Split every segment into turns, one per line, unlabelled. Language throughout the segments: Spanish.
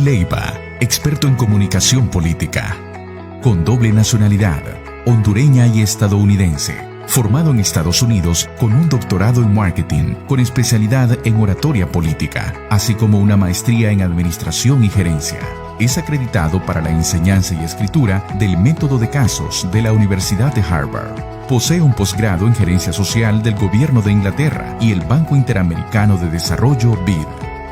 Leiva, experto en comunicación política. Con doble nacionalidad, hondureña y estadounidense. Formado en Estados Unidos con un doctorado en marketing, con especialidad en oratoria política, así como una maestría en administración y gerencia. Es acreditado para la enseñanza y escritura del método de casos de la Universidad de Harvard. Posee un posgrado en gerencia social del Gobierno de Inglaterra y el Banco Interamericano de Desarrollo BID.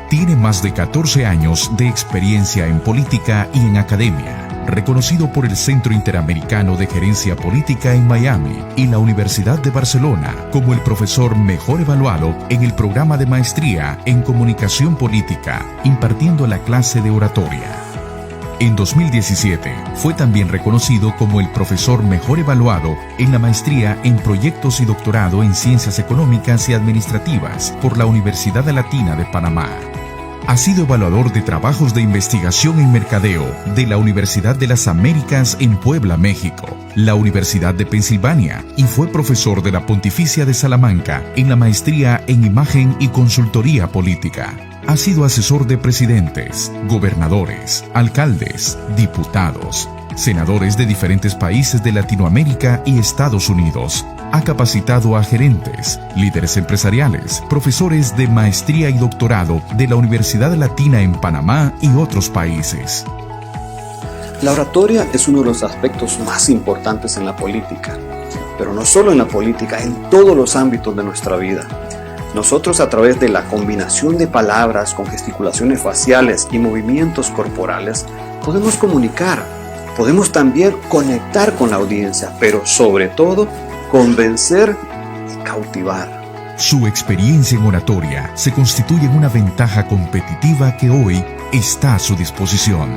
Tiene más de 14 años de experiencia en política y en academia. Reconocido por el Centro Interamericano de Gerencia Política en Miami y la Universidad de Barcelona como el profesor mejor evaluado en el programa de maestría en comunicación política, impartiendo la clase de oratoria. En 2017, fue también reconocido como el profesor mejor evaluado en la maestría en proyectos y doctorado en ciencias económicas y administrativas por la Universidad Latina de Panamá. Ha sido evaluador de trabajos de investigación en mercadeo de la Universidad de las Américas en Puebla, México, la Universidad de Pensilvania, y fue profesor de la Pontificia de Salamanca en la maestría en imagen y consultoría política. Ha sido asesor de presidentes, gobernadores, alcaldes, diputados, senadores de diferentes países de Latinoamérica y Estados Unidos. Ha capacitado a gerentes, líderes empresariales, profesores de maestría y doctorado de la Universidad Latina en Panamá y otros países.
La oratoria es uno de los aspectos más importantes en la política, pero no solo en la política, en todos los ámbitos de nuestra vida. Nosotros, a través de la combinación de palabras con gesticulaciones faciales y movimientos corporales, podemos comunicar, podemos también conectar con la audiencia, pero sobre todo, convencer y cautivar.
Su experiencia en oratoria se constituye en una ventaja competitiva que hoy está a su disposición.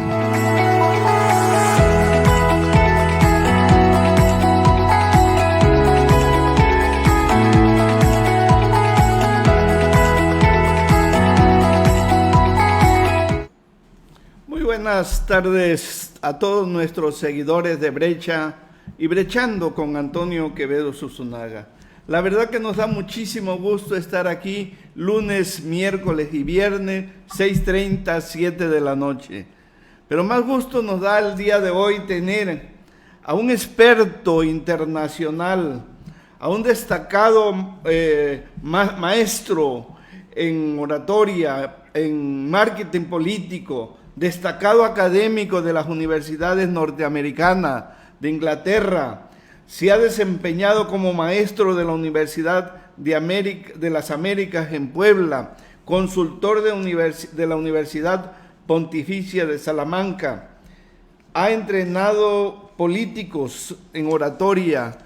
Muy buenas tardes a todos nuestros seguidores de Brecha y Brechando con Antonio Quevedo Susunaga. La verdad que nos da muchísimo gusto estar aquí lunes, miércoles y viernes, 6:30, 7 de la noche. Pero más gusto nos da el día de hoy tener a un experto internacional, a un destacado maestro en oratoria, en marketing político, destacado académico de las universidades norteamericanas, de Inglaterra. Se ha desempeñado como maestro de la Universidad de las Américas en Puebla, consultor de la Universidad Pontificia de Salamanca. Ha entrenado políticos en oratoria.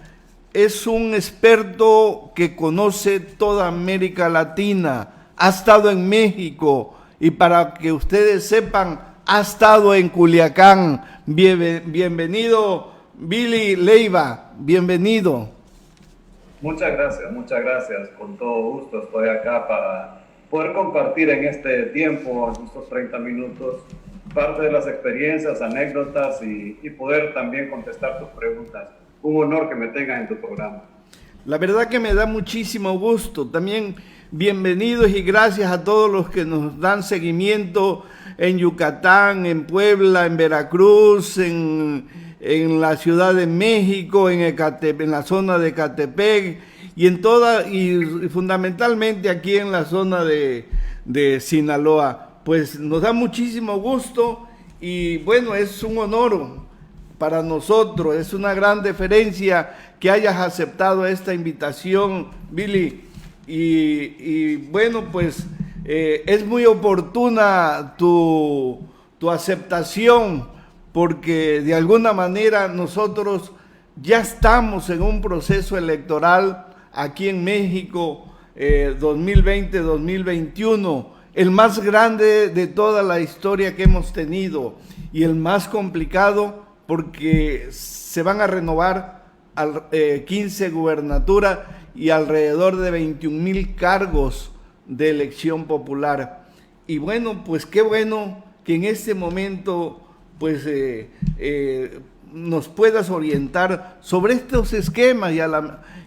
Es un experto que conoce toda América Latina. Ha estado en México y, para que ustedes sepan, ha estado en Culiacán. Bienvenido, Billy Leiva, bienvenido.
Muchas gracias. Con todo gusto estoy acá para poder compartir en este tiempo, en estos 30 minutos, parte de las experiencias, anécdotas y poder también contestar tus preguntas. Un honor que me tengas en tu programa.
La verdad que me da muchísimo gusto. También bienvenidos y gracias a todos los que nos dan seguimiento en Yucatán, en Puebla, en Veracruz, en la Ciudad de México, en la zona de Ecatepec y fundamentalmente aquí en la zona de Sinaloa. Pues nos da muchísimo gusto y bueno, es un honor para nosotros, es una gran deferencia que hayas aceptado esta invitación, Billy. Y bueno, pues es muy oportuna tu aceptación, porque de alguna manera nosotros ya estamos en un proceso electoral aquí en México, 2020-2021, el más grande de toda la historia que hemos tenido y el más complicado, porque se van a renovar 15 gubernaturas y alrededor de 21,000 cargos de elección popular. Y bueno, pues qué bueno que en este momento pues nos puedas orientar sobre estos esquemas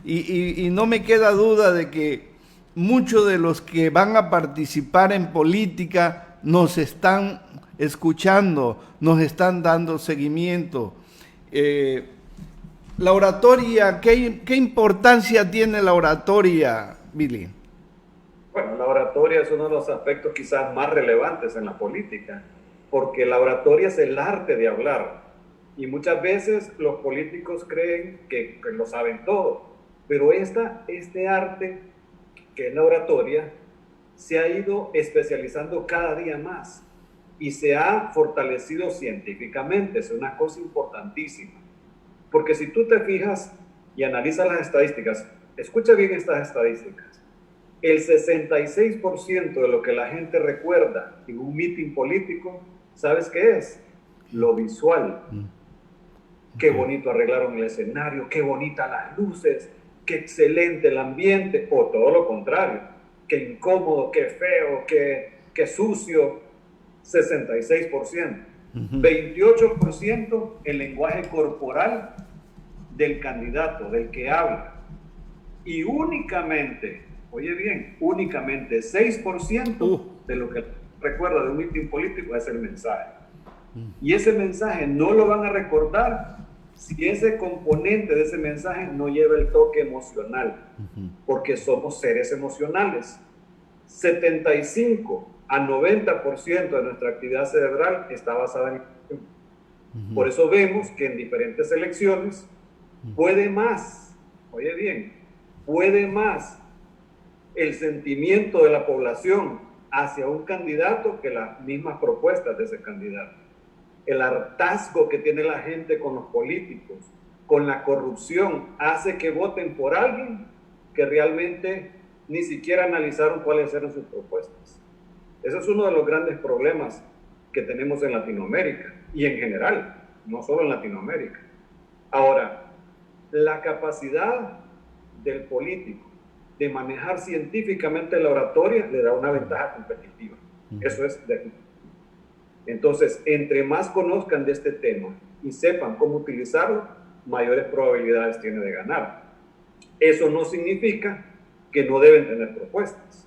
y no me queda duda de que muchos de los que van a participar en política nos están escuchando, nos están dando seguimiento. La oratoria, ¿qué importancia tiene la oratoria, Billy?
Bueno, la oratoria es uno de los aspectos quizás más relevantes en la política, porque la oratoria es el arte de hablar. Y muchas veces los políticos creen que lo saben todo, pero este arte, que es la oratoria, se ha ido especializando cada día más y se ha fortalecido científicamente. Es una cosa importantísima, porque si tú te fijas y analizas las estadísticas, escucha bien estas estadísticas. El 66% de lo que la gente recuerda en un mitin político, ¿sabes qué es? Lo visual. Qué bonito arreglaron el escenario, qué bonitas las luces, qué excelente el ambiente, o todo lo contrario, qué incómodo, qué feo, qué sucio. 66%. 28% el lenguaje corporal del candidato, del que habla. Y únicamente, oye bien, únicamente 6% de lo que recuerda de un mitin político es el mensaje. Y ese mensaje no lo van a recordar si ese componente de ese mensaje no lleva el toque emocional, porque somos seres emocionales. 75 a 90% de nuestra actividad cerebral está basada en emoción. Por eso vemos que en diferentes elecciones puede más, oye bien, puede más el sentimiento de la población hacia un candidato que las mismas propuestas de ese candidato. El hartazgo que tiene la gente con los políticos, con la corrupción, hace que voten por alguien que realmente ni siquiera analizaron cuáles eran sus propuestas. Ese es uno de los grandes problemas que tenemos en Latinoamérica y en general, no solo en Latinoamérica. Ahora, la capacidad del político de manejar científicamente la oratoria le da una ventaja competitiva. Eso es de aquí. Entonces, entre más conozcan de este tema y sepan cómo utilizarlo, mayores probabilidades tiene de ganar. Eso no significa que no deben tener propuestas.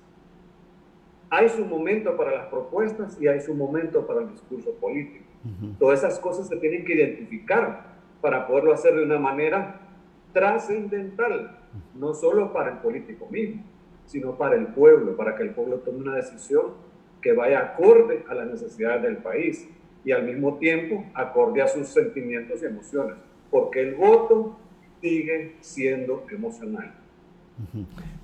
Hay su momento para las propuestas y hay su momento para el discurso político. Todas esas cosas se tienen que identificar para poderlo hacer de una manera trascendental, no solo para el político mismo, sino para el pueblo, para que el pueblo tome una decisión que vaya acorde a las necesidades del país y al mismo tiempo acorde a sus sentimientos y emociones, porque el voto sigue siendo emocional.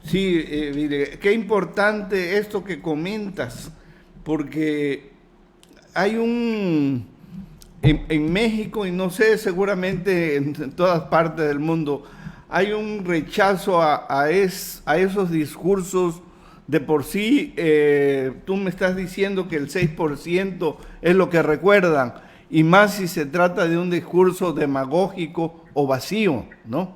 Sí, mire, qué importante esto que comentas, porque hay en México, y no sé, seguramente en todas partes del mundo, hay un rechazo a esos discursos. De por sí, tú me estás diciendo que el 6% es lo que recuerdan, y más si se trata de un discurso demagógico o vacío, ¿no?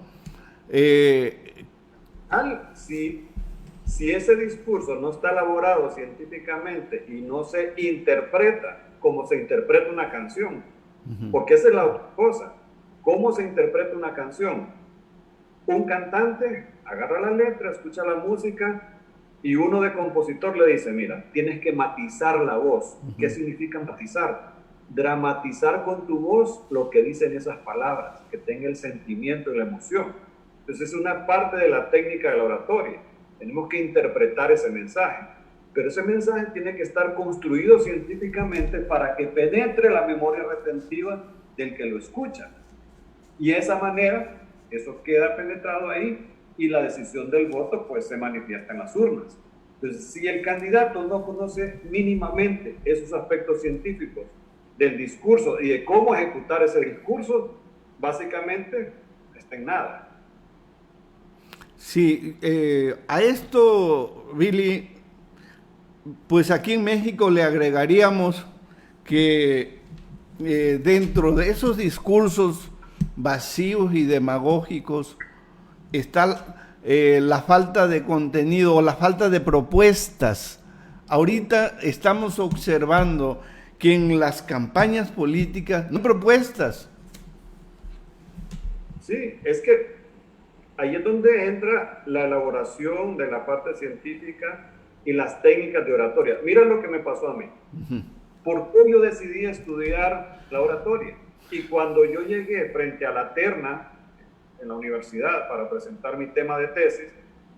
Si ese discurso no está elaborado científicamente y no se interpreta como se interpreta una canción, porque esa es la otra cosa. ¿Cómo se interpreta una canción? Un cantante agarra la letra, escucha la música y uno de compositor le dice, mira, tienes que matizar la voz. ¿Qué significa matizar? Dramatizar con tu voz lo que dicen esas palabras, que tenga el sentimiento y la emoción. Entonces es una parte de la técnica de la oratoria. Tenemos que interpretar ese mensaje, pero ese mensaje tiene que estar construido científicamente para que penetre la memoria retentiva del que lo escucha. Y de esa manera, eso queda penetrado ahí y la decisión del voto pues se manifiesta en las urnas. Entonces, si el candidato no conoce mínimamente esos aspectos científicos del discurso y de cómo ejecutar ese discurso, básicamente está en nada.
Sí, a esto, Billy, pues aquí en México le agregaríamos que dentro de esos discursos vacíos y demagógicos está la falta de contenido o la falta de propuestas. Ahorita estamos observando que en las campañas políticas no hay propuestas.
Sí, es que ahí es donde entra la elaboración de la parte científica y las técnicas de oratoria. Mira lo que me pasó a mí. ¿Por qué yo decidí estudiar la oratoria? Y cuando yo llegué frente a la terna en la universidad para presentar mi tema de tesis,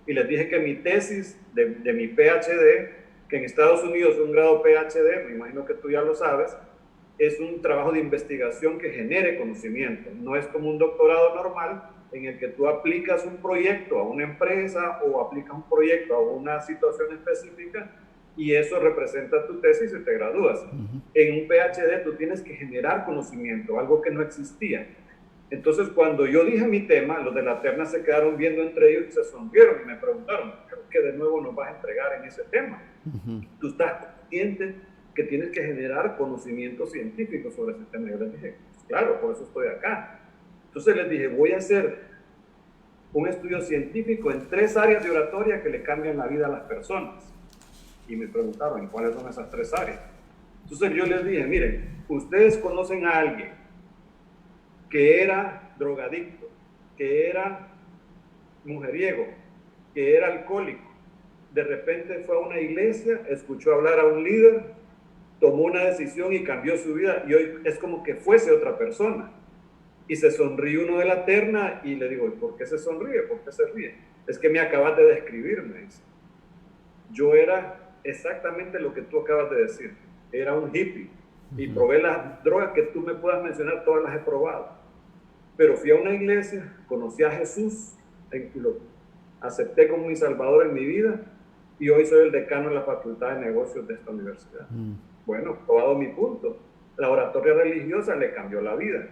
y les dije que mi tesis de mi PhD, que en Estados Unidos es un grado PhD, me imagino que tú ya lo sabes, es un trabajo de investigación que genere conocimiento. No es como un doctorado normal en el que tú aplicas un proyecto a una empresa o aplicas un proyecto a una situación específica y eso representa tu tesis y te gradúas. En un PhD tú tienes que generar conocimiento, algo que no existía. Entonces, cuando yo dije mi tema, los de la terna se quedaron viendo entre ellos y se sonrieron y me preguntaron, ¿qué de nuevo nos vas a entregar en ese tema? Tú estás consciente que tienes que generar conocimiento científico sobre ese tema. Yo les dije, pues claro, por eso estoy acá. Entonces les dije, voy a hacer un estudio científico en 3 áreas de oratoria que le cambian la vida a las personas. Y me preguntaron, ¿cuáles son esas 3 áreas? Entonces yo les dije, miren, ustedes conocen a alguien que era drogadicto, que era mujeriego, que era alcohólico. De repente fue a una iglesia, escuchó hablar a un líder, tomó una decisión y cambió su vida y hoy es como que fuese otra persona. Y se sonríe uno de la terna y le digo, ¿por qué se sonríe? ¿Por qué se ríe? Es que me acabas de describir, me dice. Yo era exactamente lo que tú acabas de decir. Era un hippie y probé las drogas que tú me puedas mencionar, todas las he probado. Pero fui a una iglesia, conocí a Jesús, lo acepté como mi salvador en mi vida y hoy soy el decano de la Facultad de Negocios de esta universidad. Bueno, probado mi punto. La oratoria religiosa le cambió la vida.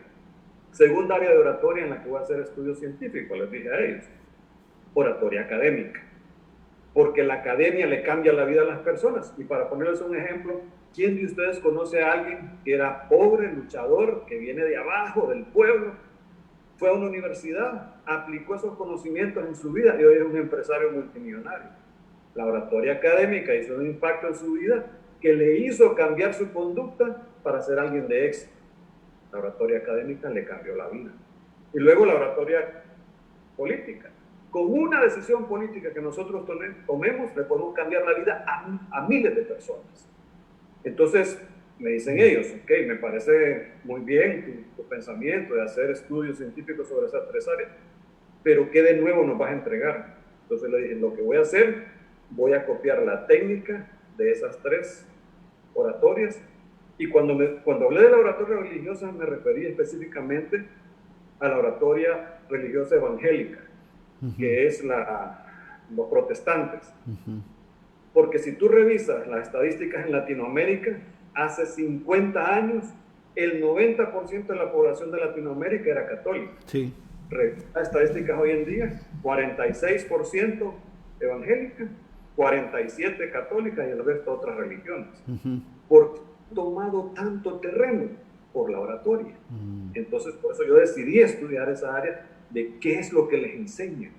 Segunda área de oratoria en la que voy a hacer estudios científicos, les dije a ellos. Oratoria académica. Porque la academia le cambia la vida a las personas. Y para ponerles un ejemplo, ¿quién de ustedes conoce a alguien que era pobre, luchador, que viene de abajo, del pueblo? Fue a una universidad, aplicó esos conocimientos en su vida y hoy es un empresario multimillonario. La oratoria académica hizo un impacto en su vida que le hizo cambiar su conducta para ser alguien de éxito. La oratoria académica le cambió la vida. Y luego la oratoria política. Con una decisión política que nosotros tomemos, le podemos cambiar la vida a miles de personas. Entonces, me dicen ellos, ok, me parece muy bien tu pensamiento de hacer estudios científicos sobre esas 3 áreas, pero ¿qué de nuevo nos vas a entregar? Entonces le dije, lo que voy a hacer, voy a copiar la técnica de esas 3 oratorias. Y cuando hablé de la oratoria religiosa, me referí específicamente a la oratoria religiosa evangélica, que es los protestantes. Porque si tú revisas las estadísticas en Latinoamérica, hace 50 años, el 90% de la población de Latinoamérica era católica.
Sí.
Las estadísticas hoy en día, 46% evangélica, 47% católica y el resto otras religiones. ¿Por qué han tomado tanto terreno? Por la oratoria. Entonces, por eso yo decidí estudiar esa área de qué es lo que les enseñan,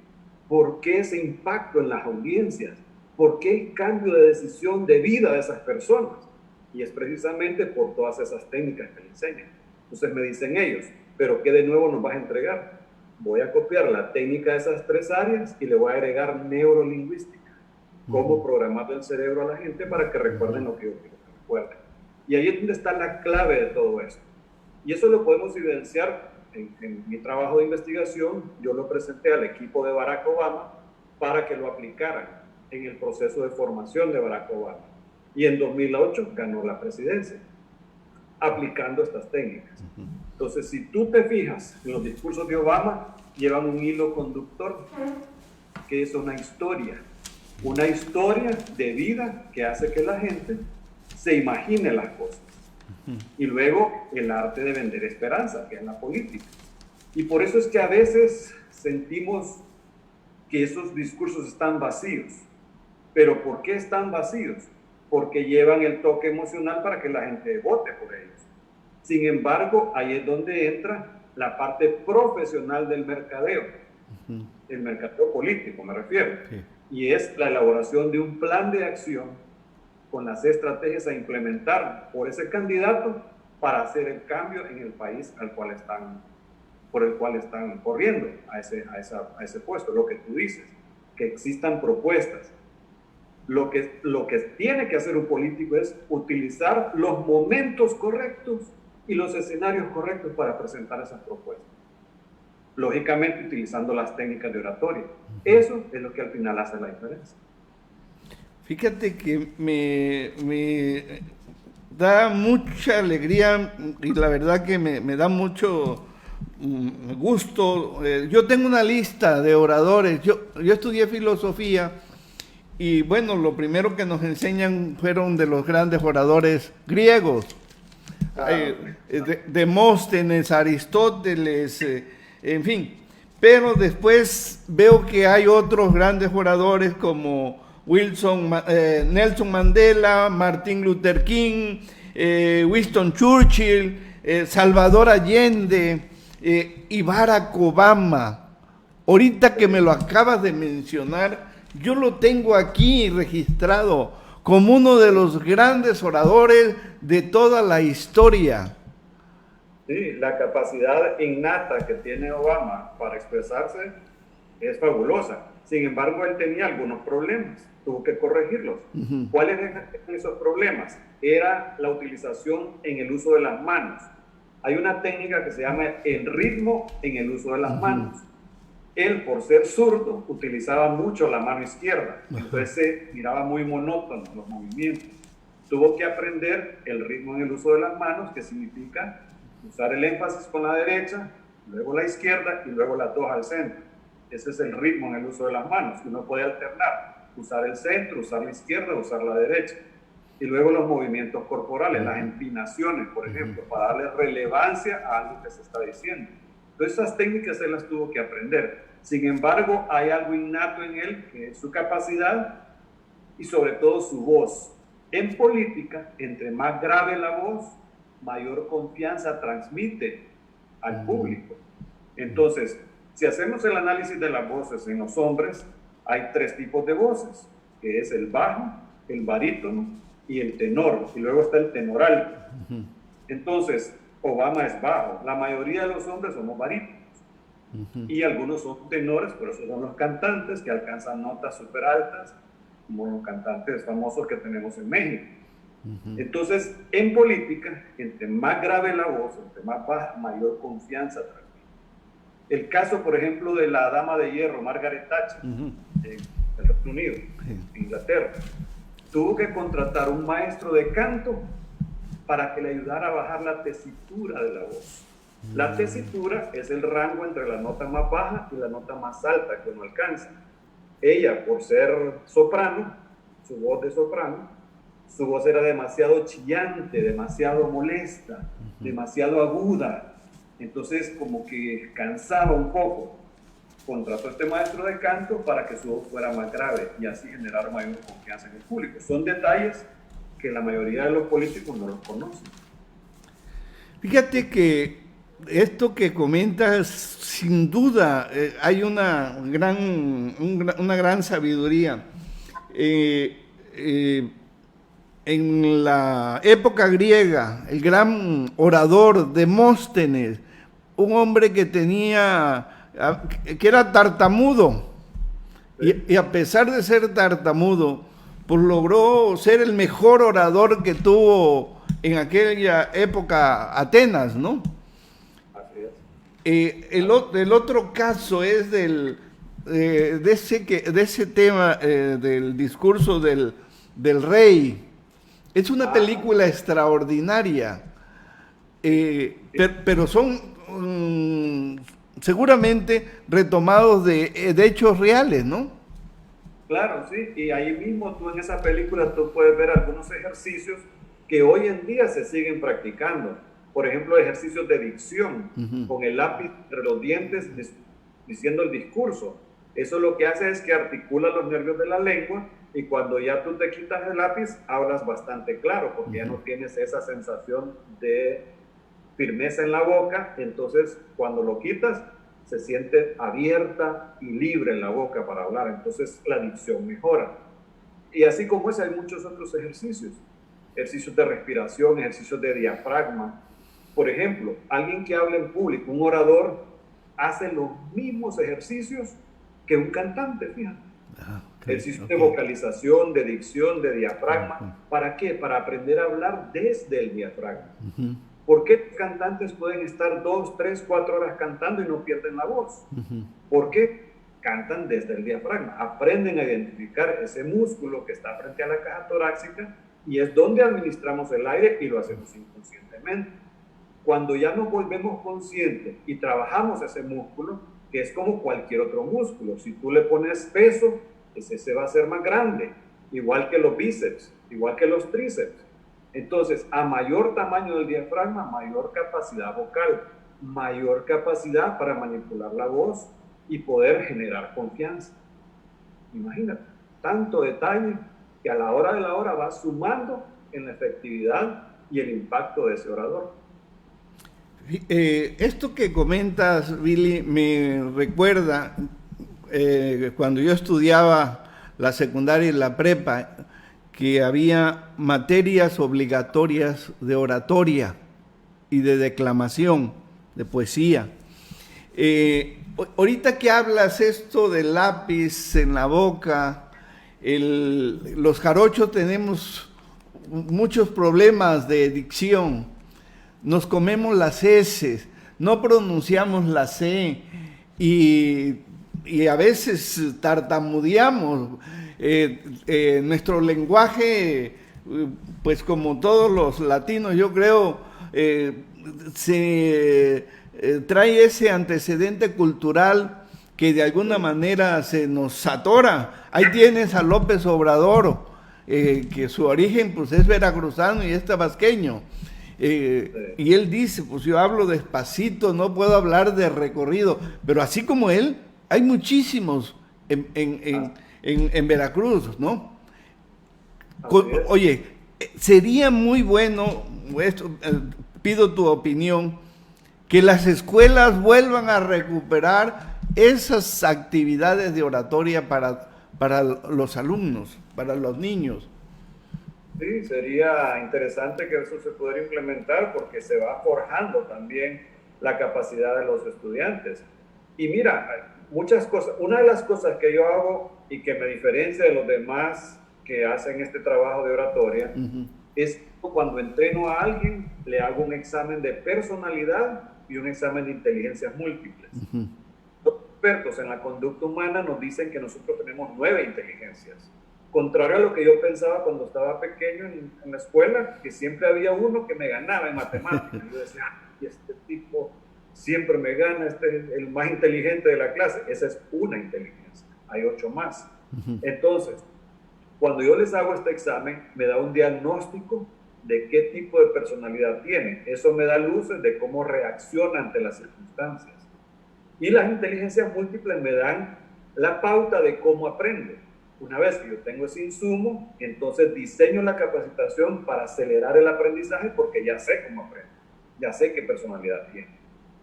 por qué ese impacto en las audiencias, por qué el cambio de decisión de vida de esas personas. Y es precisamente por todas esas técnicas que le enseñan. Entonces me dicen ellos, ¿pero qué de nuevo nos vas a entregar? Voy a copiar la técnica de esas 3 áreas y le voy a agregar neurolingüística. Cómo programar el cerebro a la gente para que recuerden lo que yo quiero que recuerden. Y ahí es donde está la clave de todo esto. Y eso lo podemos evidenciar en mi trabajo de investigación. Yo lo presenté al equipo de Barack Obama para que lo aplicaran en el proceso de formación de Barack Obama. Y en 2008 ganó la presidencia, aplicando estas técnicas. Entonces, si tú te fijas en los discursos de Obama, llevan un hilo conductor, que es una historia de vida que hace que la gente se imagine las cosas. Y luego el arte de vender esperanza, que es la política. Y por eso es que a veces sentimos que esos discursos están vacíos. ¿Pero por qué están vacíos? Porque llevan el toque emocional para que la gente vote por ellos. Sin embargo, ahí es donde entra la parte profesional del mercadeo, el mercadeo político me refiero, y es la elaboración de un plan de acción con las estrategias a implementar por ese candidato para hacer el cambio en el país por el cual están corriendo a ese puesto. Lo que tú dices, que existan propuestas. Lo que tiene que hacer un político es utilizar los momentos correctos y los escenarios correctos para presentar esas propuestas. Lógicamente utilizando las técnicas de oratoria. Eso es lo que al final hace la diferencia.
Fíjate que me da mucha alegría y la verdad que me da mucho gusto. Yo tengo una lista de oradores. Yo estudié filosofía y bueno, lo primero que nos enseñan fueron de los grandes oradores griegos. Demóstenes, Aristóteles, en fin. Pero después veo que hay otros grandes oradores como Nelson Mandela, Martin Luther King, Winston Churchill, Salvador Allende y Barack Obama. Ahorita que me lo acabas de mencionar, yo lo tengo aquí registrado como uno de los grandes oradores de toda la historia.
Sí, la capacidad innata que tiene Obama para expresarse es fabulosa. Sin embargo, él tenía algunos problemas, tuvo que corregirlos. ¿Cuáles eran esos problemas? Era la utilización en el uso de las manos. Hay una técnica que se llama el ritmo en el uso de las manos. Él, por ser zurdo, utilizaba mucho la mano izquierda, entonces se miraba muy monótono los movimientos. Tuvo que aprender el ritmo en el uso de las manos, que significa usar el énfasis con la derecha, luego la izquierda y luego las dos al centro. Ese es el ritmo en el uso de las manos. Uno puede alternar, usar el centro, usar la izquierda, usar la derecha. Y luego los movimientos corporales, las empinaciones, por ejemplo, para darle relevancia a algo que se está diciendo. Entonces esas técnicas él las tuvo que aprender. Sin embargo, hay algo innato en él, que es su capacidad y sobre todo su voz. En política, entre más grave la voz, mayor confianza transmite al público. Entonces, si hacemos el análisis de las voces en los hombres, hay 3 tipos de voces, que es el bajo, el barítono y el tenor, y luego está el tenor alto. Entonces, Obama es bajo, la mayoría de los hombres somos barítonos, y algunos son tenores, pero esos son los cantantes que alcanzan notas súper altas, como los cantantes famosos que tenemos en México. Entonces, en política, entre más grave la voz, entre más baja, mayor confianza transmite. El caso, por ejemplo, de la dama de hierro, Margaret Thatcher, en el Reino Unido, Inglaterra, tuvo que contratar un maestro de canto para que le ayudara a bajar la tesitura de la voz. La tesitura es el rango entre la nota más baja y la nota más alta que uno alcanza. Ella, por ser soprano, su voz de soprano, su voz era demasiado chillante, demasiado molesta, demasiado aguda. Entonces, como que cansaba un poco. Contrató a este maestro de canto para que su voz fuera más grave y así generar mayor confianza en el público. Son detalles que la mayoría de los políticos no los conocen.
Fíjate que esto que comentas, sin duda, hay una gran sabiduría. En la época griega, el gran orador Demóstenes, un hombre que era tartamudo, y a pesar de ser tartamudo, pues logró ser el mejor orador que tuvo en aquella época Atenas, ¿no?
Así es.
El otro caso es de ese tema del discurso del rey. Es una película extraordinaria, pero son seguramente retomados de hechos reales, ¿no?
Claro, sí, y ahí mismo tú en esa película tú puedes ver algunos ejercicios que hoy en día se siguen practicando. Por ejemplo, ejercicios de dicción, con el lápiz entre los dientes diciendo el discurso. Eso lo que hace es que articula los nervios de la lengua y cuando ya tú te quitas el lápiz, hablas bastante claro, porque ya no tienes esa sensación de firmeza en la boca. Entonces, cuando lo quitas, se siente abierta y libre en la boca para hablar. Entonces, la dicción mejora. Y así como ese, hay muchos otros ejercicios. Ejercicios de respiración, ejercicios de diafragma. Por ejemplo, alguien que habla en público, un orador, hace los mismos ejercicios que un cantante, fíjate. ejercicios de vocalización, de dicción, de diafragma. ¿Para qué? Para aprender a hablar desde el diafragma. ¿Por qué cantantes pueden estar 2, 3, 4 horas cantando y no pierden la voz? ¿Por qué? Cantan desde el diafragma, aprenden a identificar ese músculo que está frente a la caja torácica y es donde administramos el aire y lo hacemos inconscientemente. Cuando ya nos volvemos conscientes y trabajamos ese músculo, que es como cualquier otro músculo, si tú le pones peso, ese va a ser más grande, igual que los bíceps, igual que los tríceps. Entonces, a mayor tamaño del diafragma, mayor capacidad vocal, mayor capacidad para manipular la voz y poder generar confianza. Imagínate, tanto detalle que a la hora de la hora va sumando en la efectividad y el impacto de ese orador.
Esto que comentas, Billy, me recuerda cuando yo estudiaba la secundaria y la prepa, que había materias obligatorias de oratoria y de declamación, de poesía. Ahorita que hablas esto del lápiz en la boca, los jarochos tenemos muchos problemas de dicción. Nos comemos las S, no pronunciamos la C y a veces tartamudeamos. Nuestro lenguaje, pues como todos los latinos, yo creo, se trae ese antecedente cultural que de alguna manera se nos atora. Ahí tienes a López Obrador, que su origen pues es veracruzano y es tabasqueño. Y él dice, pues yo hablo despacito, no puedo hablar de recorrido, pero así como él, hay muchísimos en Veracruz, ¿no? Oye, sería muy bueno, esto, pido tu opinión, que las escuelas vuelvan a recuperar esas actividades de oratoria para los alumnos, para los niños.
Sí, sería interesante que eso se pudiera implementar porque se va forjando también la capacidad de los estudiantes. Y mira, muchas cosas, una de las cosas que yo hago y que me diferencia de los demás que hacen este trabajo de oratoria, es cuando entreno a alguien, le hago un examen de personalidad y un examen de inteligencias múltiples. Los expertos en la conducta humana nos dicen que nosotros tenemos 9 inteligencias. Contrario a lo que yo pensaba cuando estaba pequeño en la escuela, que siempre había uno que me ganaba en matemáticas. Yo decía, este tipo siempre me gana, este es el más inteligente de la clase. Esa es una inteligencia, hay 8 más. Entonces, cuando yo les hago este examen, me da un diagnóstico de qué tipo de personalidad tiene. Eso me da luces de cómo reacciona ante las circunstancias. Y las inteligencias múltiples me dan la pauta de cómo aprende. Una vez que yo tengo ese insumo, entonces diseño la capacitación para acelerar el aprendizaje porque ya sé cómo aprende, ya sé qué personalidad tiene.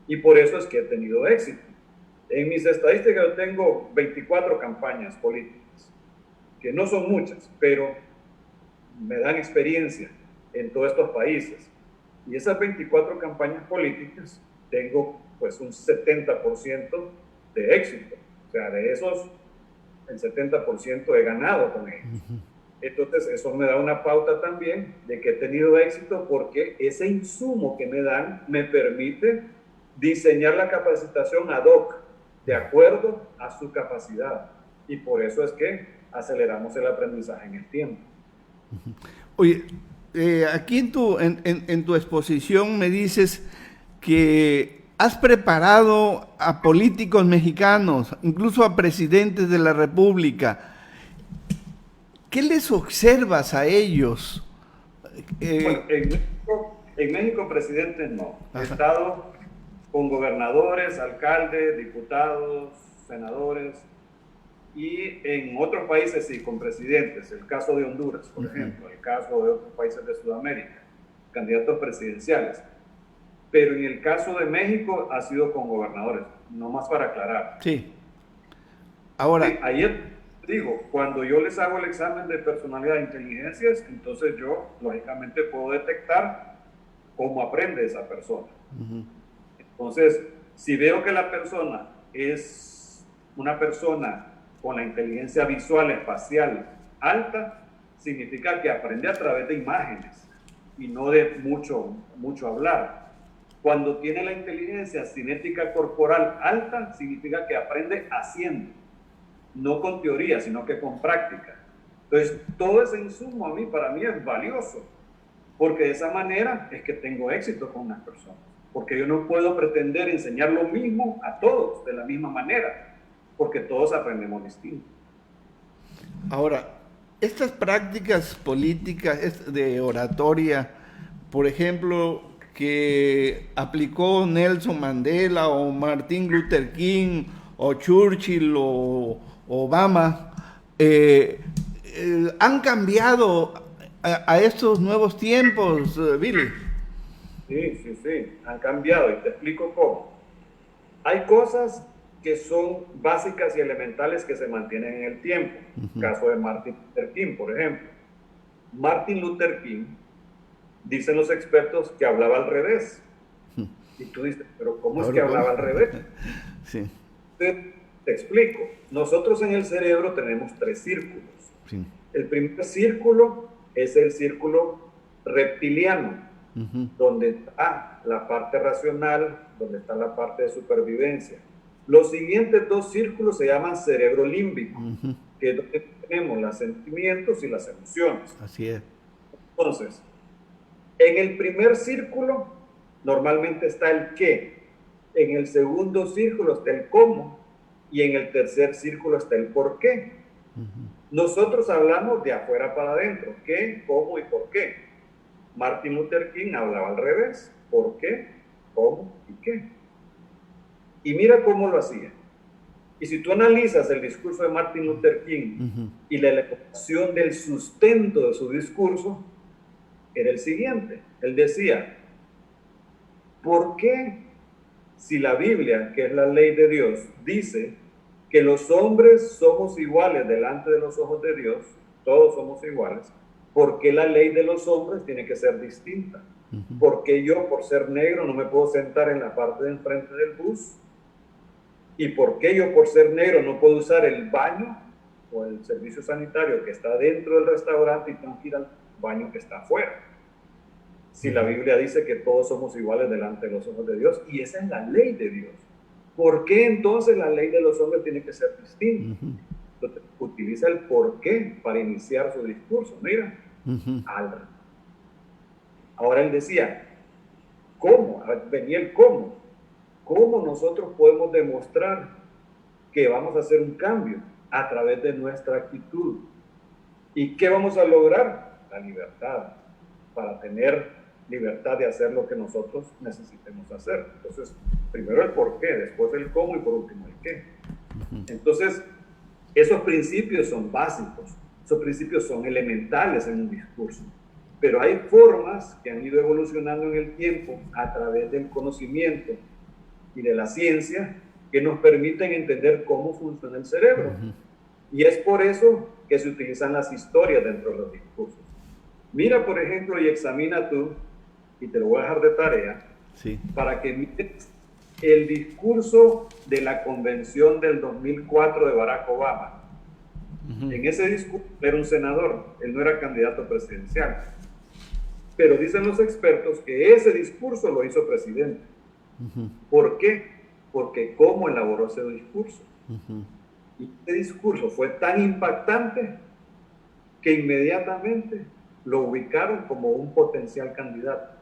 Y por eso es que he tenido éxito. En mis estadísticas yo tengo 24 campañas políticas, que no son muchas, pero me dan experiencia en todos estos países. Y esas 24 campañas políticas tengo pues un 70% de éxito. O sea, de esos el 70% he ganado con ellos. Entonces eso me da una pauta también de que he tenido éxito porque ese insumo que me dan me permite diseñar la capacitación ad hoc de acuerdo a su capacidad y por eso es que aceleramos el aprendizaje en el tiempo.
Oye, aquí en tu exposición me dices que has preparado a políticos mexicanos, incluso a presidentes de la República. ¿Qué les observas a ellos?
Bueno, en México presidentes no. He estado con gobernadores, alcaldes, diputados, senadores, y en otros países sí, con presidentes. El caso de Honduras, por ejemplo, el caso de otros países de Sudamérica, candidatos presidenciales. Pero en el caso de México ha sido con gobernadores, no más para aclarar.
Sí. Ahora,
sí, ayer digo, cuando yo les hago el examen de personalidad e inteligencias, entonces yo lógicamente puedo detectar cómo aprende esa persona. Entonces, si veo que la persona es una persona con la inteligencia visual espacial alta, significa que aprende a través de imágenes y no de mucho hablar. Cuando tiene la inteligencia cinética corporal alta, significa que aprende haciendo, no con teoría, sino que con práctica. Entonces, todo ese insumo para mí es valioso, porque de esa manera es que tengo éxito con las personas, porque yo no puedo pretender enseñar lo mismo a todos de la misma manera, porque todos aprendemos distinto.
Ahora, estas prácticas políticas de oratoria, por ejemplo, que aplicó Nelson Mandela o Martin Luther King o Churchill o Obama, han cambiado a estos nuevos tiempos, Billy.
Sí, han cambiado y te explico cómo. Hay cosas que son básicas y elementales que se mantienen en el tiempo. Caso de Martin Luther King, por ejemplo. Martin Luther King, dicen los expertos, que hablaba al revés. Y tú dices, pero ¿cómo es que hablaba al revés?
Sí.
Te explico. Nosotros en el cerebro tenemos 3 círculos.
Sí.
El primer círculo es el círculo reptiliano, donde está la parte racional, donde está la parte de supervivencia. Los siguientes 2 círculos se llaman cerebro límbico, que es donde tenemos los sentimientos y las emociones.
Así es.
Entonces, en el primer círculo normalmente está el qué, en el segundo círculo está el cómo y en el tercer círculo está el por qué. Nosotros hablamos de afuera para adentro, qué, cómo y por qué. Martin Luther King hablaba al revés, por qué, cómo y qué. Y mira cómo lo hacía. Y si tú analizas el discurso de Martin Luther King y la elaboración del sustento de su discurso, era el siguiente. Él decía, ¿por qué si la Biblia, que es la ley de Dios, dice que los hombres somos iguales delante de los ojos de Dios, todos somos iguales, ¿por qué la ley de los hombres tiene que ser distinta? ¿Por qué yo, por ser negro, no me puedo sentar en la parte de enfrente del bus? ¿Y por qué yo, por ser negro, no puedo usar el baño o el servicio sanitario que está dentro del restaurante y tengo que ir al baño que está afuera? Si la Biblia dice que todos somos iguales delante de los ojos de Dios, y esa es la ley de Dios, ¿por qué entonces la ley de los hombres tiene que ser distinta? Entonces, utiliza el por qué para iniciar su discurso. Mira, ahora él decía, ¿cómo? Venía el cómo. ¿Cómo nosotros podemos demostrar que vamos a hacer un cambio? A través de nuestra actitud. ¿Y qué vamos a lograr? La libertad, para tener libertad de hacer lo que nosotros necesitemos hacer. Entonces, primero el por qué, después el cómo y por último el qué. Entonces, esos principios son básicos, esos principios son elementales en un discurso, pero hay formas que han ido evolucionando en el tiempo a través del conocimiento y de la ciencia que nos permiten entender cómo funciona el cerebro. Y es por eso que se utilizan las historias dentro de los discursos. Mira, por ejemplo, y examina tú, y te lo voy a dejar de tarea, para que mires el discurso de la convención del 2004 de Barack Obama. En ese discurso era un senador, él no era candidato presidencial. Pero dicen los expertos que ese discurso lo hizo presidente. ¿Por qué? Porque cómo elaboró ese discurso. Y ese discurso fue tan impactante que inmediatamente lo ubicaron como un potencial candidato.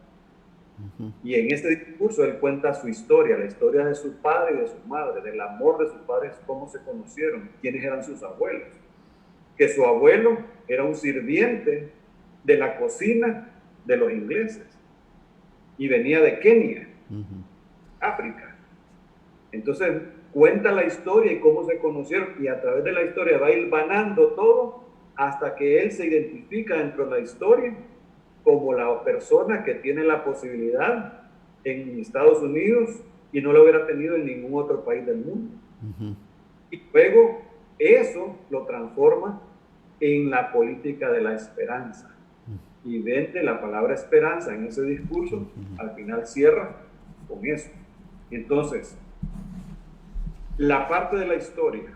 Y en este discurso él cuenta su historia, la historia de su padre y de su madre, del amor de sus padres, cómo se conocieron, quiénes eran sus abuelos. Que su abuelo era un sirviente de la cocina de los ingleses y venía de Kenia, África. Entonces cuenta la historia y cómo se conocieron, y a través de la historia va hilvanando todo hasta que él se identifica dentro de la historia como la persona que tiene la posibilidad en Estados Unidos y no lo hubiera tenido en ningún otro país del mundo. Y luego eso lo transforma en la política de la esperanza. Y vende la palabra esperanza en ese discurso, al final cierra con eso. Entonces, la parte de la historia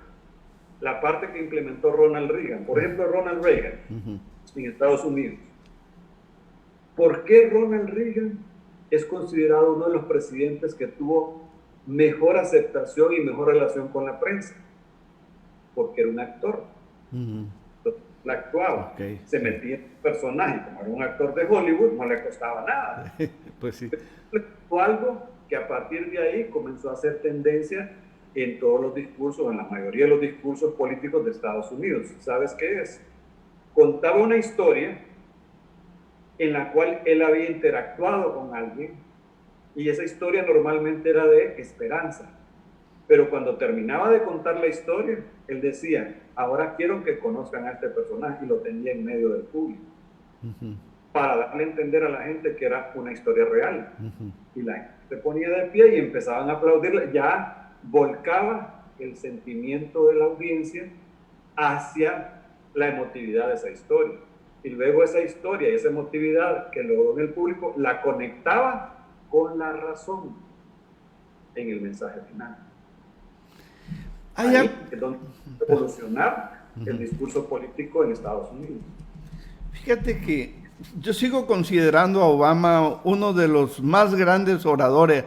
la parte que implementó Ronald Reagan. Por ejemplo, Ronald Reagan en Estados Unidos. ¿Por qué Ronald Reagan es considerado uno de los presidentes que tuvo mejor aceptación y mejor relación con la prensa? Porque era un actor. La actuaba, se metía en un personaje, como era un actor de Hollywood, no le costaba nada.
Pues sí.
Fue algo que a partir de ahí comenzó a hacer tendencia en todos los discursos, en la mayoría de los discursos políticos de Estados Unidos. ¿Sabes qué es? Contaba una historia en la cual él había interactuado con alguien y esa historia normalmente era de esperanza. Pero cuando terminaba de contar la historia, él decía, ahora quiero que conozcan a este personaje, y lo tenía en medio del público. Para darle a entender a la gente que era una historia real. Y la gente se ponía de pie y empezaban a aplaudirle. Ya volcaba el sentimiento de la audiencia hacia la emotividad de esa historia. Y luego esa historia y esa emotividad que logró en el público la conectaba con la razón en el mensaje final. Ahí es donde evolucionar el discurso político en Estados Unidos.
Fíjate que yo sigo considerando a Obama uno de los más grandes oradores.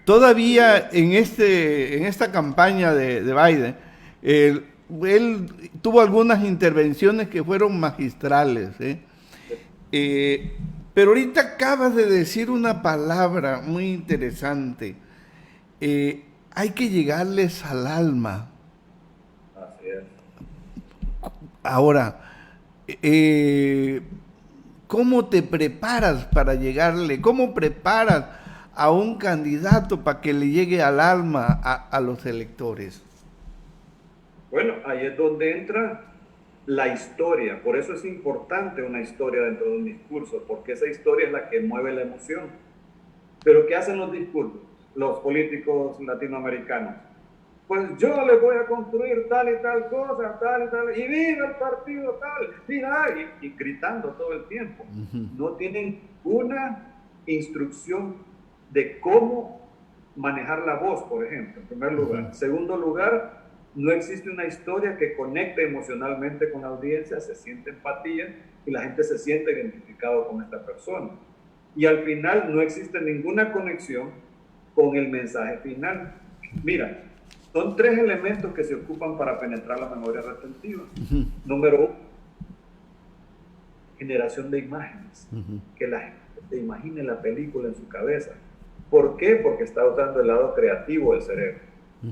Todavía en esta campaña de Biden, él tuvo algunas intervenciones que fueron magistrales. Pero ahorita acabas de decir una palabra muy interesante. Hay que llegarles al alma.
Así es.
Ahora, ¿cómo te preparas para llegarle? ¿Cómo preparas a un candidato para que le llegue al alma a los electores?
Bueno, ahí es donde entra la historia. Por eso es importante una historia dentro de un discurso, porque esa historia es la que mueve la emoción. Pero ¿qué hacen los discursos? Los políticos latinoamericanos. Pues yo le voy a construir tal y tal cosa, tal y tal, y viva el partido tal, y gritando todo el tiempo. No tienen una instrucción de cómo manejar la voz, por ejemplo, en primer lugar. En segundo lugar, no existe una historia que conecte emocionalmente con la audiencia, se siente empatía y la gente se siente identificado con esta persona. Y al final no existe ninguna conexión con el mensaje final. Mira, son 3 elementos que se ocupan para penetrar la memoria retentiva. Número 1, generación de imágenes. Que la gente se imagine la película en su cabeza. ¿Por qué? Porque está usando el lado creativo del cerebro.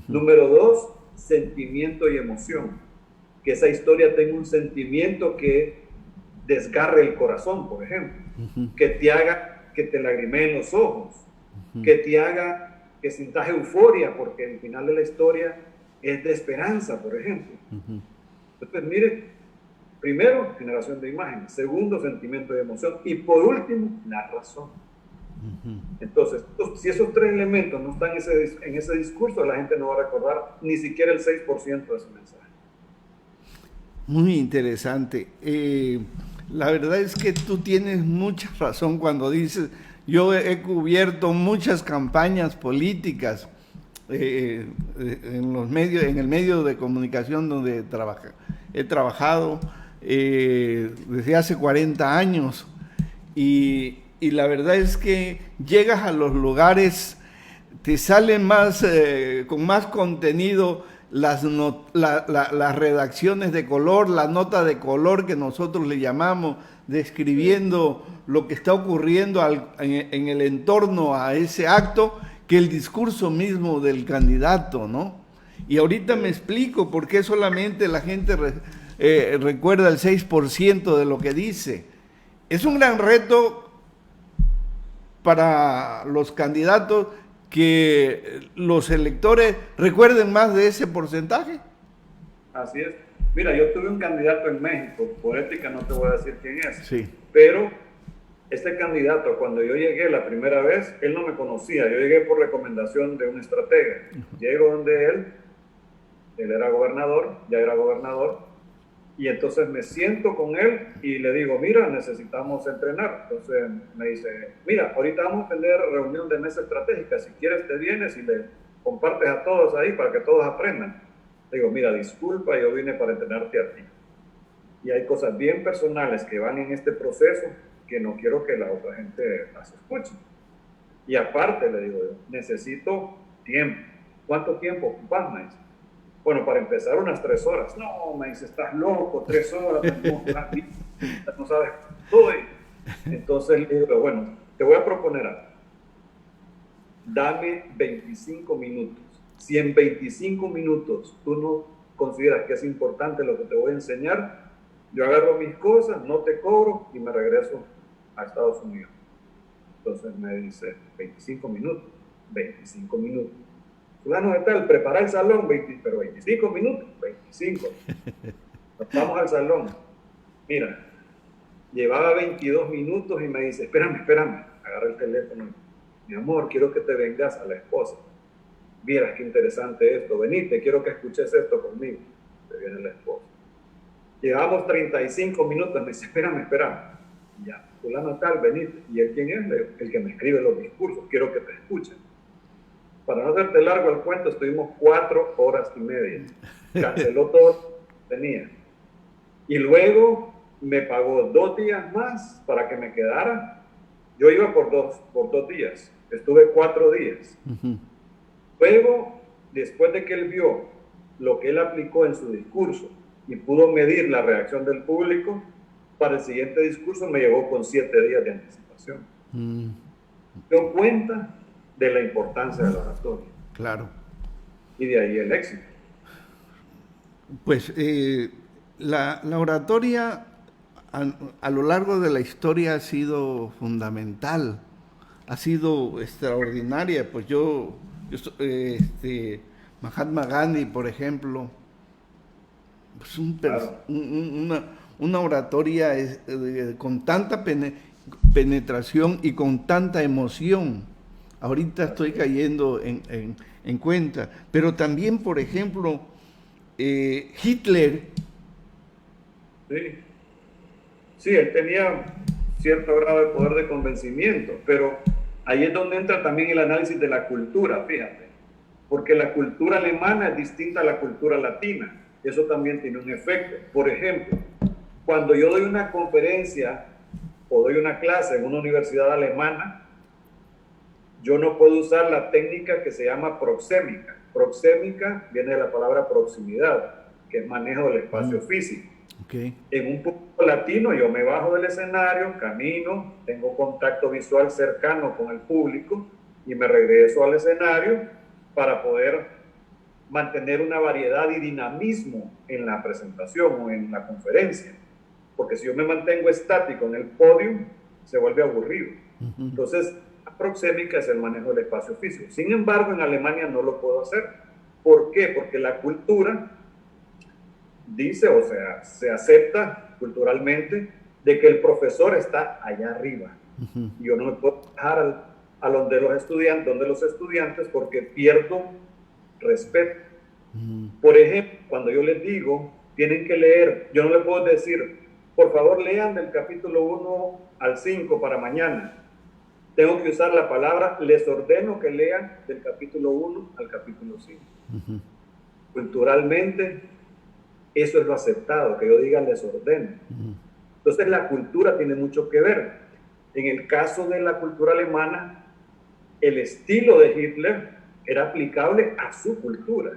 Número 2, sentimiento y emoción. Que esa historia tenga un sentimiento que desgarre el corazón, por ejemplo. Que te haga que te lagrimeen los ojos. Que te haga que sintas euforia, porque el final de la historia es de esperanza, por ejemplo. Entonces, mire, primero, generación de imágenes. Segundo, sentimiento y emoción. Y por último, la razón. Entonces, si esos 3 elementos no están en ese discurso, la gente no va a recordar ni siquiera el 6% de ese mensaje.
Muy interesante. La verdad es que tú tienes mucha razón cuando dices, yo he cubierto muchas campañas políticas en el medio de comunicación donde he trabajado desde hace 40 años y la verdad es que llegas a los lugares, te salen con más contenido las redacciones de color, la nota de color que nosotros le llamamos, describiendo lo que está ocurriendo en el entorno a ese acto, que el discurso mismo del candidato, ¿no? Y ahorita me explico por qué solamente la gente recuerda el 6% de lo que dice. Es un gran reto para los candidatos que los electores recuerden más de ese porcentaje.
Así es. Mira, yo tuve un candidato en México, por ética no te voy a decir quién es,
sí.
Pero este candidato, cuando yo llegué la primera vez, él no me conocía, yo llegué por recomendación de un estratega. Llego donde él era gobernador, ya era gobernador, y entonces me siento con él y le digo, mira, necesitamos entrenar. Entonces me dice, mira, ahorita vamos a tener reunión de mesa estratégica, si quieres te vienes y le compartes a todos ahí para que todos aprendan. Le digo, mira, disculpa, yo vine para entrenarte a ti. Y hay cosas bien personales que van en este proceso que no quiero que la otra gente las escuche. Y aparte, le digo yo, necesito tiempo. ¿Cuánto tiempo ocupas? Me dice. Bueno, para empezar, unas 3 horas. No, me dice, estás loco, 3 horas, no sabes todo. Entonces le digo, bueno, te voy a proponer algo. Dame 25 minutos. Si en 25 minutos tú no consideras que es importante lo que te voy a enseñar, yo agarro mis cosas, no te cobro y me regreso a Estados Unidos. Entonces me dice, 25 minutos, 25 minutos. Fulano de tal, prepara el salón, pero 25 minutos, 25. Nos vamos al salón. Mira, llevaba 22 minutos y me dice, espérame. Agarra el teléfono. Mi amor, quiero que te vengas a la esposa. Vieras qué interesante esto. Venite, quiero que escuches esto conmigo. Te viene la esposa. Llevamos 35 minutos. Me dice, espérame. Ya, fulano tal, venite. ¿Y él quién es? El que me escribe los discursos. Quiero que te escuchen. Para no hacerte largo el cuento, estuvimos 4 horas y media. Canceló todo lo que tenía. Y luego me pagó 2 días más para que me quedara. Yo iba por dos días. Estuve 4 días. Luego, después de que él vio lo que él aplicó en su discurso y pudo medir la reacción del público, para el siguiente discurso me llegó con 7 días de anticipación. Me dio cuenta de la importancia de la oratoria.
Claro.
Y de ahí el éxito.
Pues la oratoria a lo largo de la historia ha sido fundamental, ha sido extraordinaria. Pues Mahatma Gandhi, por ejemplo, pues una oratoria con tanta penetración y con tanta emoción. Ahorita estoy cayendo en cuenta. Pero también, por ejemplo, Hitler.
Sí, él tenía cierto grado de poder de convencimiento, pero ahí es donde entra también el análisis de la cultura, fíjate, porque la cultura alemana es distinta a la cultura latina. Eso también tiene un efecto. Por ejemplo, cuando yo doy una conferencia o doy una clase en una universidad alemana, yo no puedo usar la técnica que se llama proxémica. Proxémica viene de la palabra proximidad, que es manejo del espacio físico.
Okay.
En un público latino yo me bajo del escenario, camino, tengo contacto visual cercano con el público y me regreso al escenario para poder mantener una variedad y dinamismo en la presentación o en la conferencia. Porque si yo me mantengo estático en el podio, se vuelve aburrido. Entonces, la proxémica es el manejo del espacio físico. Sin embargo, en Alemania no lo puedo hacer. ¿Por qué? Porque la cultura dice, o sea, se acepta culturalmente de que el profesor está allá arriba. Y yo no me puedo bajar a donde los estudiantes porque pierdo respeto. Por ejemplo, cuando yo les digo, tienen que leer, yo no les puedo decir, por favor lean del capítulo 1 al 5 para mañana. Tengo que usar la palabra, les ordeno que lean del capítulo 1 al capítulo 5. Culturalmente, eso es lo aceptado, que yo diga les ordeno. Entonces la cultura tiene mucho que ver. En el caso de la cultura alemana, el estilo de Hitler era aplicable a su cultura.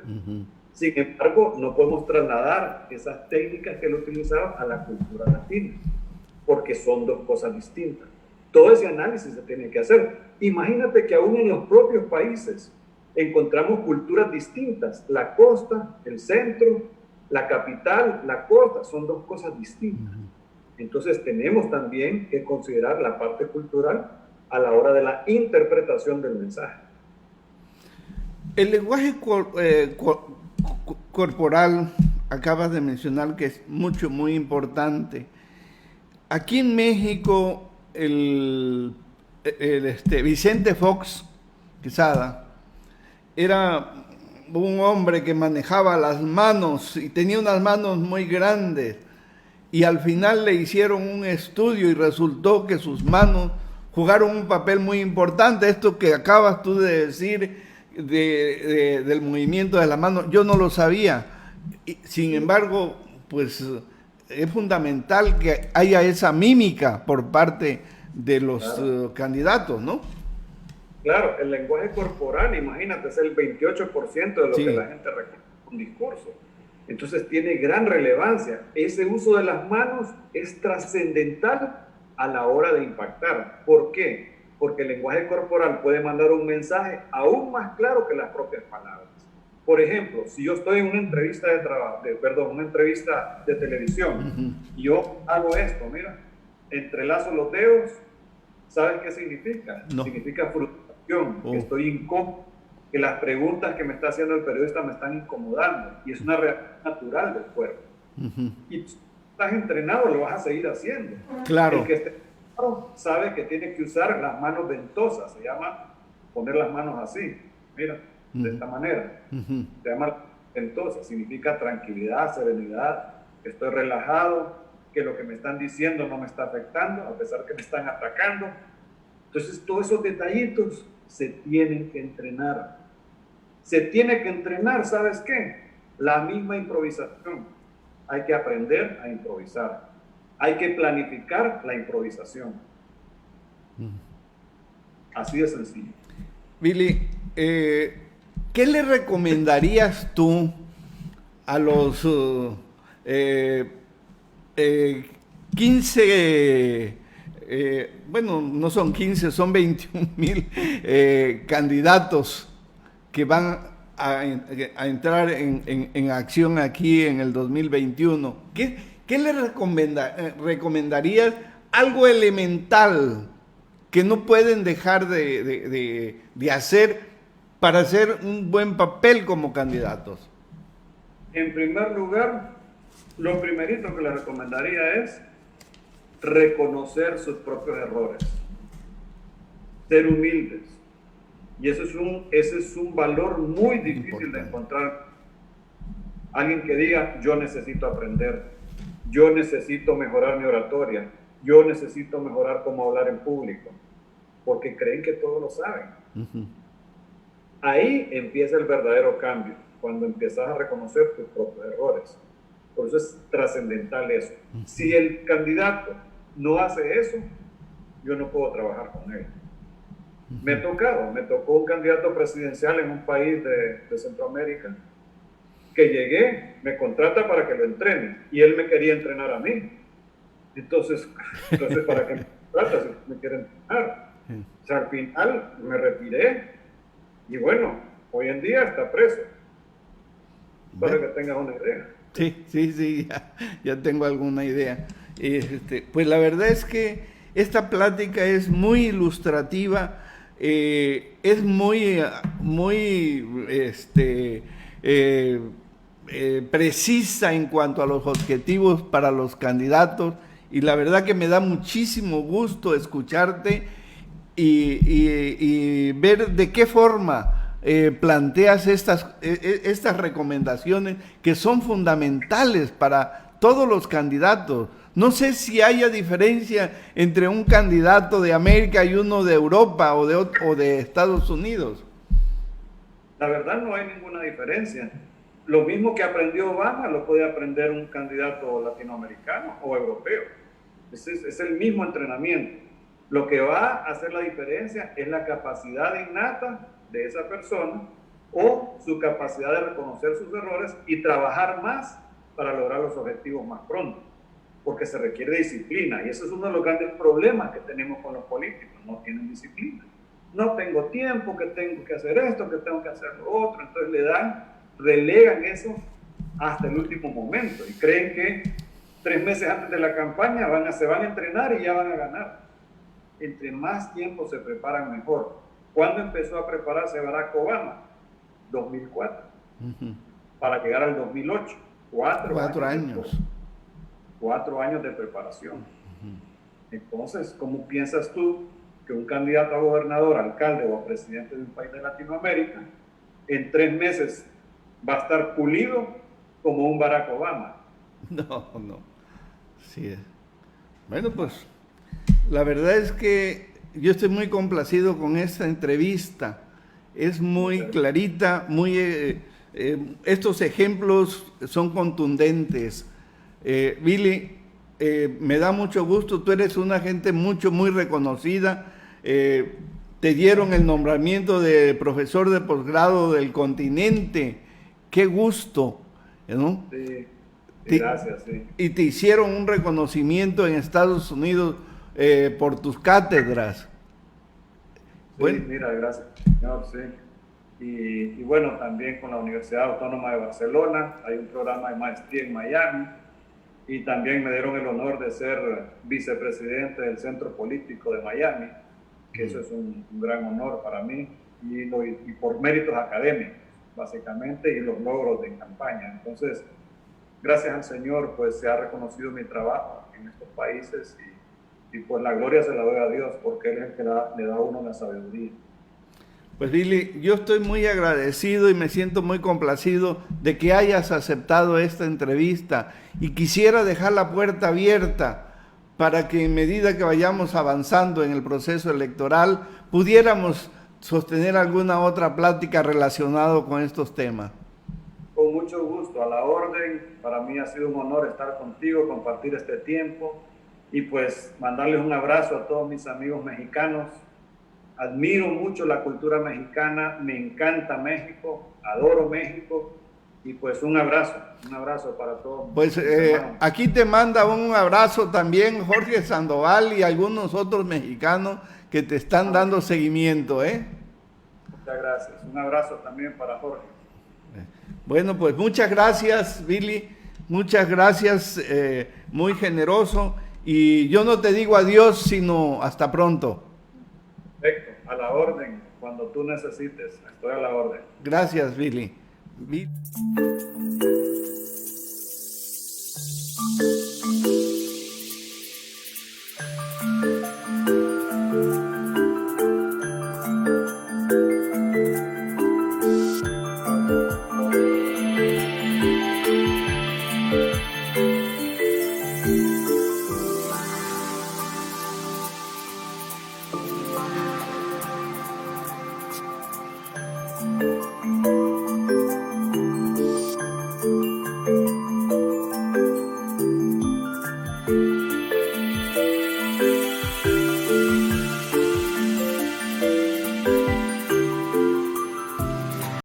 Sin embargo, no podemos trasladar esas técnicas que él utilizaba a la cultura latina, porque son 2 cosas distintas. Todo ese análisis se tiene que hacer. Imagínate que aún en los propios países encontramos culturas distintas. La costa, el centro, la capital, la costa, son 2 cosas distintas. Entonces tenemos también que considerar la parte cultural a la hora de la interpretación del mensaje.
El lenguaje corporal, acabas de mencionar que es muy importante. Aquí en México, Vicente Fox Quesada era un hombre que manejaba las manos y tenía unas manos muy grandes, y al final le hicieron un estudio y resultó que sus manos jugaron un papel muy importante. Esto que acabas tú de decir del movimiento de la mano, yo no lo sabía. sin embargo, pues es fundamental que haya esa mímica por parte de los candidatos, ¿no?
Claro, el lenguaje corporal, imagínate, es el 28% de lo que la gente requiere en un discurso. Entonces tiene gran relevancia. Ese uso de las manos es trascendental a la hora de impactar. ¿Por qué? Porque el lenguaje corporal puede mandar un mensaje aún más claro que las propias palabras. Por ejemplo, si yo estoy en una entrevista una entrevista de televisión, y yo hago esto, mira, entrelazo los dedos, ¿sabes qué significa? No. Significa frustración, que estoy incómodo, que las preguntas que me está haciendo el periodista me están incomodando, y es una reacción natural del cuerpo. Y si estás entrenado, lo vas a seguir haciendo.
Claro.
El que esté entrenado sabe que tiene que usar las manos ventosas, se llama poner las manos así, mira, de esta manera. Se llama ventosa, significa tranquilidad, serenidad, que estoy relajado, que lo que me están diciendo no me está afectando, a pesar que me están atacando. Entonces, todos esos detallitos se tienen que entrenar. Se tiene que entrenar, ¿sabes qué? La misma improvisación. Hay que aprender a improvisar. Hay que planificar la improvisación. Así de sencillo.
Billy, ¿qué le recomendarías tú a los 15, bueno, no son 15, son 21,000 candidatos que van a entrar en acción aquí en el 2021? ¿Qué le recomendarías? Algo elemental que no pueden dejar de hacer para hacer un buen papel como candidatos.
En primer lugar, lo primerito que le recomendaría es reconocer sus propios errores, ser humildes. Y ese es un valor muy difícil de encontrar. Alguien que diga, yo necesito aprender, yo necesito mejorar mi oratoria, yo necesito mejorar cómo hablar en público, porque creen que todos lo saben. Ahí empieza el verdadero cambio, cuando empiezas a reconocer tus propios errores. Por eso es trascendental eso. Si el candidato no hace eso, yo no puedo trabajar con él. Me tocó un candidato presidencial en un país de Centroamérica, que llegué, me contrata para que lo entrene, y él me quería entrenar a mí. Entonces ¿para qué me contrata si me quiere entrenar? O sea, al final me retiré, y bueno, hoy en día está preso. Para que tengas una idea.
Sí, ya tengo alguna idea. Pues la verdad es que esta plática es muy ilustrativa, es muy precisa en cuanto a los objetivos para los candidatos, y la verdad que me da muchísimo gusto escucharte y ver de qué forma planteas estas recomendaciones que son fundamentales para todos los candidatos. No sé si haya diferencia entre un candidato de América y uno de Europa o de Estados Unidos.
La verdad no hay ninguna diferencia. Lo mismo que aprendió Obama lo puede aprender un candidato latinoamericano o europeo. Es el mismo entrenamiento. Lo que va a hacer la diferencia es la capacidad innata de esa persona o su capacidad de reconocer sus errores y trabajar más para lograr los objetivos más pronto, porque se requiere disciplina, y ese es uno de los grandes problemas que tenemos con los políticos. No tienen disciplina, no tengo tiempo, que tengo que hacer esto, que tengo que hacer lo otro. Entonces relegan eso hasta el último momento y creen que 3 meses antes de la campaña se van a entrenar y ya van a ganar. Entre más tiempo se preparan, mejor. ¿Cuándo empezó a prepararse Barack Obama? 2004. Para llegar al 2008. 4 años. 4 años de preparación. Entonces, ¿cómo piensas tú que un candidato a gobernador, alcalde o a presidente de un país de Latinoamérica en 3 meses va a estar pulido como un Barack Obama?
No. Sí. Bueno, pues la verdad es que yo estoy muy complacido con esta entrevista. Es muy clarita, muy estos ejemplos son contundentes. Billy, me da mucho gusto, tú eres una gente muy reconocida. Te dieron el nombramiento de profesor de posgrado del continente. ¡Qué gusto! ¿No?
Sí,
gracias, sí. Y te hicieron un reconocimiento en Estados Unidos por tus cátedras.
Sí, bueno, mira, gracias, señor, sí. Y bueno, también con la Universidad Autónoma de Barcelona, hay un programa de maestría en Miami, y también me dieron el honor de ser vicepresidente del Centro Político de Miami, que eso es un gran honor para mí, y por méritos académicos, básicamente, y los logros de campaña. Entonces, gracias al Señor, pues se ha reconocido mi trabajo en estos países, y pues la gloria se la doy a Dios, porque Él es el que le da a uno la sabiduría.
Pues Billy, yo estoy muy agradecido y me siento muy complacido de que hayas aceptado esta entrevista, y quisiera dejar la puerta abierta para que en medida que vayamos avanzando en el proceso electoral pudiéramos sostener alguna otra plática relacionada con estos temas.
Con mucho gusto, a la orden. Para mí ha sido un honor estar contigo, compartir este tiempo, y pues mandarles un abrazo a todos mis amigos mexicanos. Admiro mucho la cultura mexicana, me encanta México, adoro México, y pues un abrazo para todos.
Pues aquí te manda un abrazo también Jorge Sandoval y algunos otros mexicanos que te están dando seguimiento,
Muchas gracias, un abrazo también para Jorge.
Bueno, pues muchas gracias, Billy, muchas gracias, muy generoso, y yo no te digo adiós, sino hasta pronto.
Perfecto, a la orden, cuando tú necesites, estoy a la orden.
Gracias, Billy.